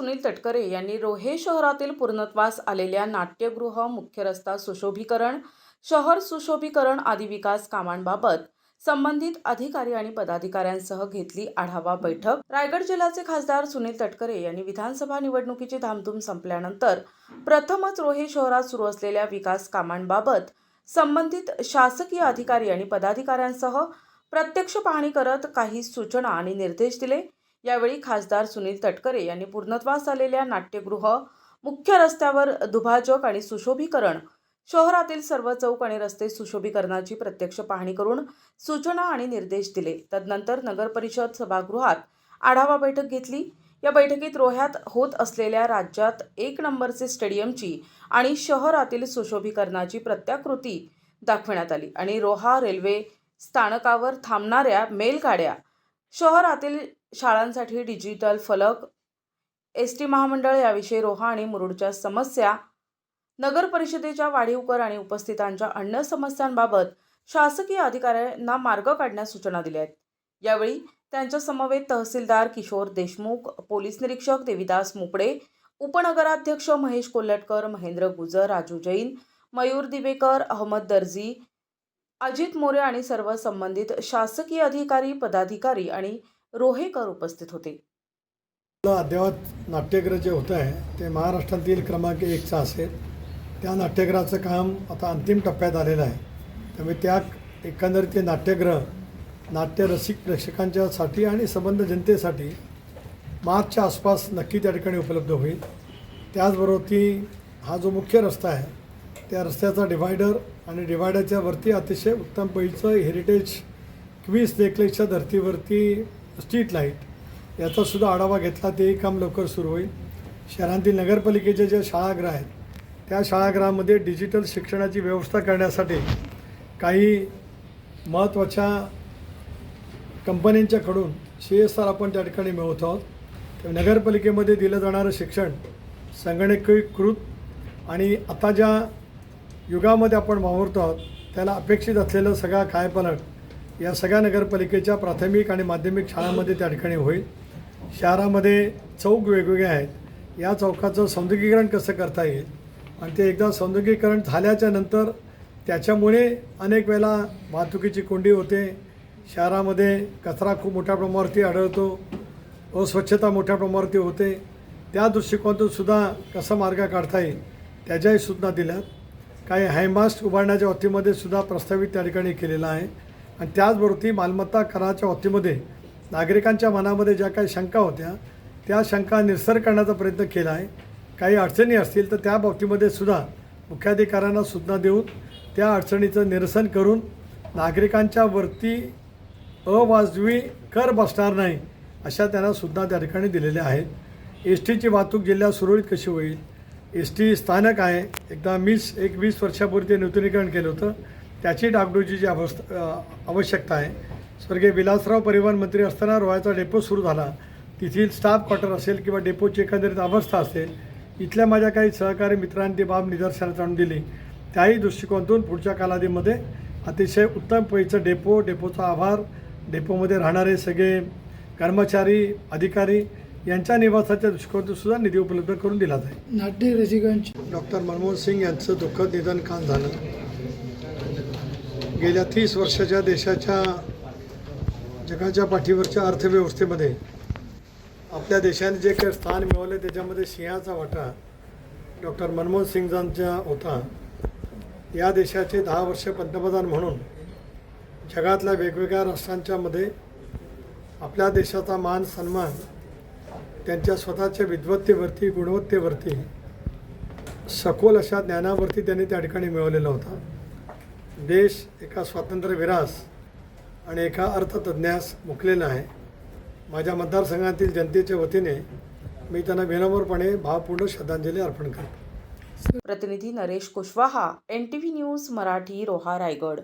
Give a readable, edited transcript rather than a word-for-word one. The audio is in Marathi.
सुनील तटकरे यांनी रोहे शहरातील पूर्णत्वास आलेल्या नाट्यगृह, मुख्य रस्ता सुशोभीकरण, शहर सुशोभीकरण आदी विकास कामांबाबत संबंधित अधिकारी आणि पदाधिकाऱ्यांसह घेतली आढावा बैठक। रायगड जिल्ह्याचे खासदार सुनील तटकरे यांनी विधानसभा निवडणुकीची धामधूम संपल्यानंतर प्रथमच रोहे शहरात सुरू असलेल्या विकास कामांबाबत संबंधित शासकीय अधिकारी आणि पदाधिकाऱ्यांसह प्रत्यक्ष पाहणी करत काही सूचना आणि निर्देश दिले। यावेळी खासदार सुनील तटकरे यांनी पूर्णत्वास आलेल्या नाट्यगृह, मुख्य रस्त्यावर दुभाजक आणि सुशोभीकरण, शहरातील सर्व चौक आणि रस्ते सुशोभीकरणाची प्रत्यक्ष पाहणी करून सूचना आणि निर्देश दिले। तदनंतर नगर परिषद सभागृहात आढावा बैठक घेतली। या बैठकीत रोह्यात होत असलेल्या राज्यात 1 नंबरचे स्टेडियमची आणि शहरातील सुशोभीकरणाची प्रत्याकृती दाखवण्यात आली आणि रोहा रेल्वे स्थानकावर थांबणाऱ्या मेलगाड्या, शहरातील शाळांसाठी डिजिटल फलक, एसटी महामंडळ याविषयी रोहा आणि मुरुडच्या समस्या, नगर परिषदेच्या वाढीव कर आणि उपस्थितांच्या अन्य समस्यांबाबत शासकीय अधिकाऱ्यांना मार्ग काढण्यास सूचना दिल्या आहेत। यावेळी त्यांच्या समवेत तहसीलदार किशोर देशमुख, पोलीस निरीक्षक देविदास मुपडे, उपनगराध्यक्ष महेश कोल्हटकर, महेंद्र गुजर, राजू जैन, मयूर दिवेकर, अहमद दर्जी, अजित मोरे आणि सर्व संबंधित शासकीय अधिकारी, पदाधिकारी आणि रोहेकर उपस्थित होते। अद्ययावत नाट्यगृह जे होतं आहे ते महाराष्ट्रातील क्रमांक 1चं असेल। त्या नाट्यगृहाचं काम आता अंतिम टप्प्यात आलेलं आहे। त्यामुळे त्या एकंदरीत नाट्यगृह नाट्यरसिक प्रेक्षकांच्यासाठी आणि संबंध जनतेसाठी मार्चच्या आसपास नक्की त्या ठिकाणी उपलब्ध होईल। त्याचबरोबर हा जो मुख्य रस्ता आहे त्या रस्त्याचा डिवायडर आणि डिवायडरच्या वरती अतिशय उत्तम पैचं हेरिटेज क्वीन्स नेकलेसच्या धर्तीवरती स्ट्रीट लाईट याचासुद्धा आढावा घेतला। तेही काम लवकर सुरू होईल। शहरातील नगरपालिकेचे जे शाळागृह आहेत त्या शाळागृहामध्ये डिजिटल शिक्षणाची व्यवस्था करण्यासाठी काही महत्त्वाच्या कंपन्यांच्याकडून CSR आपण त्या ठिकाणी मिळवत आहोत। तर नगरपालिकेमध्ये दिलं जाणारं शिक्षण संगणकीकृत आणि आता ज्या युगामध्ये आपण वावरतो आहोत त्याला अपेक्षित असलेलं सगळा कायपालट या सगळ्या नगरपालिकेच्या प्राथमिक आणि माध्यमिक शाळांमध्ये त्या ठिकाणी होईल। शहरामध्ये चौक वेगवेगळे आहेत, या चौकाचं सौंदर्यीकरण कसं करता येईल आणि ते एकदा सौंदर्यीकरण झाल्याच्या नंतर त्याच्यामुळे अनेक वेळेला वाहतुकीची कोंडी होते, शहरामध्ये कचरा खूप मोठ्या प्रमाणावरती आढळतो, अस्वच्छता मोठ्या प्रमाणावरती होते। त्या दृष्टिकोनातून सुद्धा कसा मार्ग काढता येईल त्याच्याही सूचना दिल्यात। काही हायमास्ट उभारण्याच्या बाबतीमध्ये सुद्धा प्रस्तावित त्या ठिकाणी केलेला आहे आणि त्याचबरोबर मालमत्ता कराच्या बाबतीमध्ये नागरिकांच्या मनामध्ये ज्या काही शंका होत्या त्या शंका निरसन करण्याचा प्रयत्न केला आहे। काही अडचणी असतील तर त्या बाबतीमध्ये सुद्धा मुख्याधिकाऱ्यांना सूचना देऊन त्या अडचणीचं निरसन करून नागरिकांच्या वरती अवाजवी कर बसणार नाही अशा त्यांना सूचना त्या ठिकाणी दिलेल्या आहेत। एसटीची वाहतूक जिल्ह्यात सुरळीत कशी होईल, एसटी स्थानक आहे एकदा 20 वर्षापूर्वी ते नूतनीकरण केलं होतं, त्याची डागडुजीची आवश्यकता आहे। स्वर्गीय विलासराव परिवहन मंत्री असताना रोह्याचा डेपो सुरू झाला, तेथील स्टाफ क्वार्टर असेल किंवा डेपोची एकंदरीत अवस्था असेल, इथल्या माझ्या काही सहकारी मित्रांनी ती बाब निदर्शनास आणून दिली। त्याही दृष्टिकोनातून पुढच्या कालावधीमध्ये अतिशय उत्तम पैचं डेपोचा आभार, डेपोमध्ये राहणारे सगळे कर्मचारी, अधिकारी यांच्या निवासाच्या दृष्टिकोनातून सुद्धा निधी उपलब्ध करून दिला जाईल। नाट्य रसिकांची डॉक्टर मनमोहन सिंग यांचं दुःखद निधन काल झालं। गेल्या 30 वर्षाच्या देशाच्या जगाच्या पाठीवरच्या अर्थव्यवस्थेमध्ये आपल्या देशाने जे काही स्थान मिळवले त्याच्यामध्ये सिंहाचा वाटा डॉक्टर मनमोहन सिंगांचा होता। या देशाचे 10 वर्ष पंतप्रधान म्हणून जगातल्या वेगवेगळ्या राष्ट्रांच्या मध्ये आपल्या देशाचा मान सन्मान त्यांच्या स्वतःच्या विद्वत्तेवरती, गुणवत्तेवरती, सखोल अशा ज्ञानावरती त्यांनी त्या ठिकाणी मिळवलेला होता। देश एका स्वातंत्र्यवीरास आणि एका अर्थतज्ञास मुकलेला आहे। माझ्या मतदारसंघातील जनतेच्या वतीने मी त्यांना विनम्रपणे भावपूर्ण श्रद्धांजली अर्पण करतो। प्रतिनिधी नरेश कुशवाहा, NTV न्यूज मराठी, रोहा, रायगड।